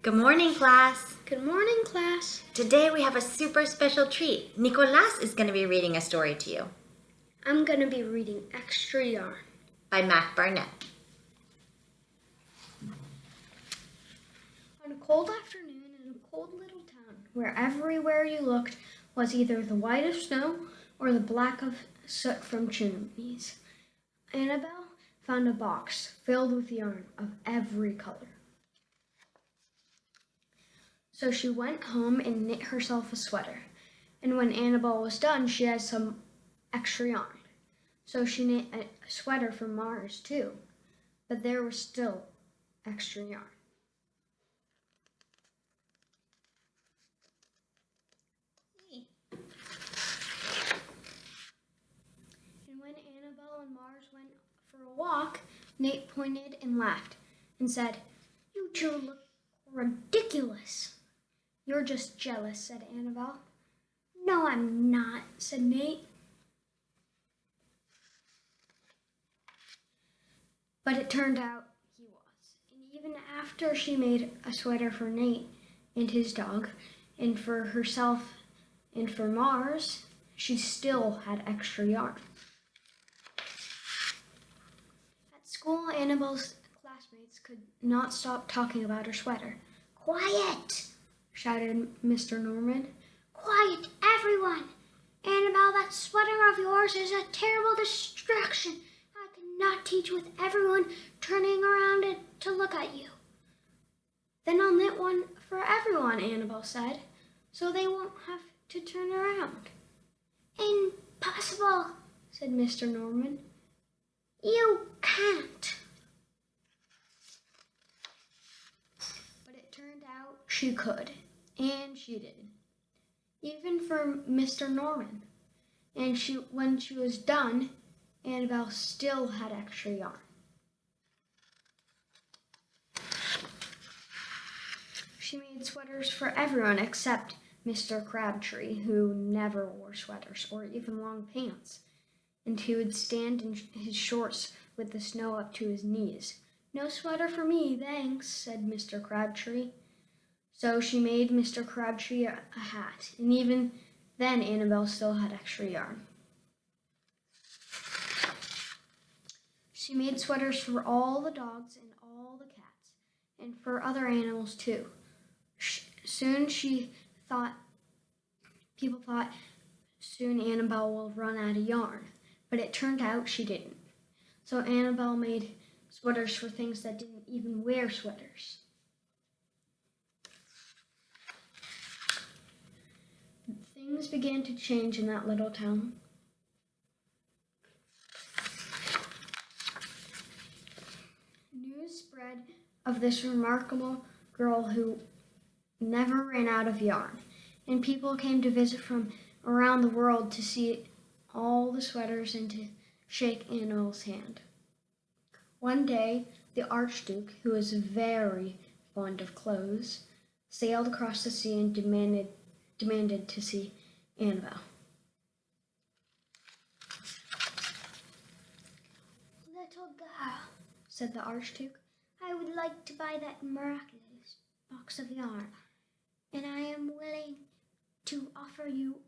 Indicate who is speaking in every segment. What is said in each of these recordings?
Speaker 1: Good morning, class.
Speaker 2: Good morning, class.
Speaker 1: Today we have a super special treat. Nicolas is going to be reading a story to you
Speaker 2: I'm going to be reading Extra Yarn
Speaker 1: by Mac Barnett.
Speaker 2: On a cold afternoon in a cold little town where everywhere you looked was either the white of snow or the black of soot from chimneys, Annabelle found a box filled with yarn of every color. So she went home and knit herself a sweater, and when Annabelle was done, she had some extra yarn. So she knit a sweater for Mars too, but there was still extra yarn. And when Annabelle and Mars went for a walk, Nate pointed and laughed and said, "You two look ridiculous." "You're just jealous," said Annabelle. "No, I'm not," said Nate. But it turned out he was. And even after she made a sweater for Nate and his dog, and for herself and for Mars, she still had extra yarn. At school, Annabelle's classmates could not stop talking about her sweater. "Quiet!" shouted Mr. Norman. "Quiet, everyone! Annabelle, that sweater of yours is a terrible distraction. I cannot teach with everyone turning around to look at you." "Then I'll knit one for everyone," Annabelle said, "so they won't have to turn around." "Impossible," said Mr. Norman. "You can't." But it turned out she could, and she did. Even for Mr. Norman. And when she was done, Annabelle still had extra yarn. She made sweaters for everyone except Mr. Crabtree, who never wore sweaters or even long pants, and he would stand in his shorts with the snow up to his knees. "No sweater for me, thanks," said Mr. Crabtree. So she made Mr. Crabtree a hat, and even then Annabelle still had extra yarn. She made sweaters for all the dogs and all the cats, and for other animals too. Soon people thought soon Annabelle will run out of yarn, but it turned out she didn't. So Annabelle made sweaters for things that didn't even wear sweaters. Things began to change in that little town. News spread of this remarkable girl who never ran out of yarn, and people came to visit from around the world to see all the sweaters and to shake Annabelle's hand. One day, the Archduke, who was very fond of clothes, sailed across the sea and demanded to see Annabelle. "Little girl," said the Archduke, "I would like to buy that miraculous box of yarn, and I am willing to offer you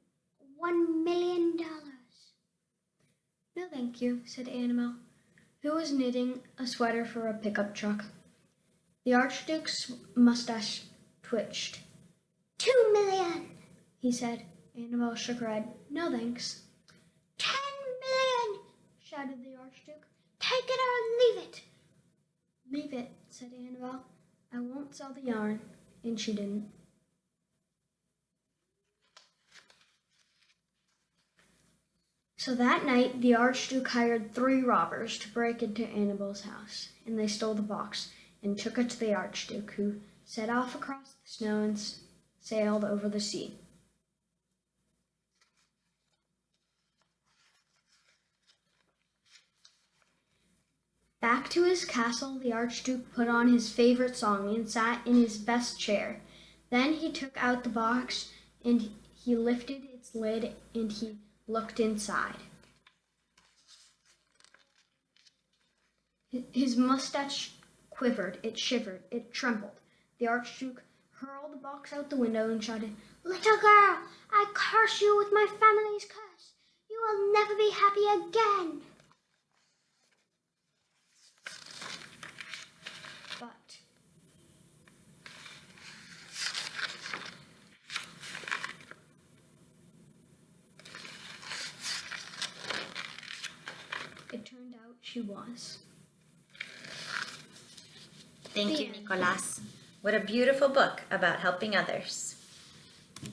Speaker 2: $1 million. "No, thank you," said Annabelle, who was knitting a sweater for a pickup truck. The Archduke's mustache twitched. $2 million, he said. Annabelle shook her head. "No, thanks." $10 million, shouted the Archduke. "Take it or leave it." "Leave it," said Annabelle. "I won't sell the yarn." And she didn't. So that night, the Archduke hired 3 robbers to break into Annabelle's house, and they stole the box and took it to the Archduke, who set off across the snow and sailed over the sea. Back to his castle, the Archduke put on his favorite song and sat in his best chair. Then he took out the box and he lifted its lid and he looked inside. His mustache quivered, it shivered, it trembled. The Archduke hurled the box out the window and shouted, "Little girl, I curse you with my family's curse. You will never be happy again." But it turned out she was.
Speaker 1: Thank
Speaker 2: The
Speaker 1: you,
Speaker 2: end.
Speaker 1: Nicolas. What a beautiful book about helping others.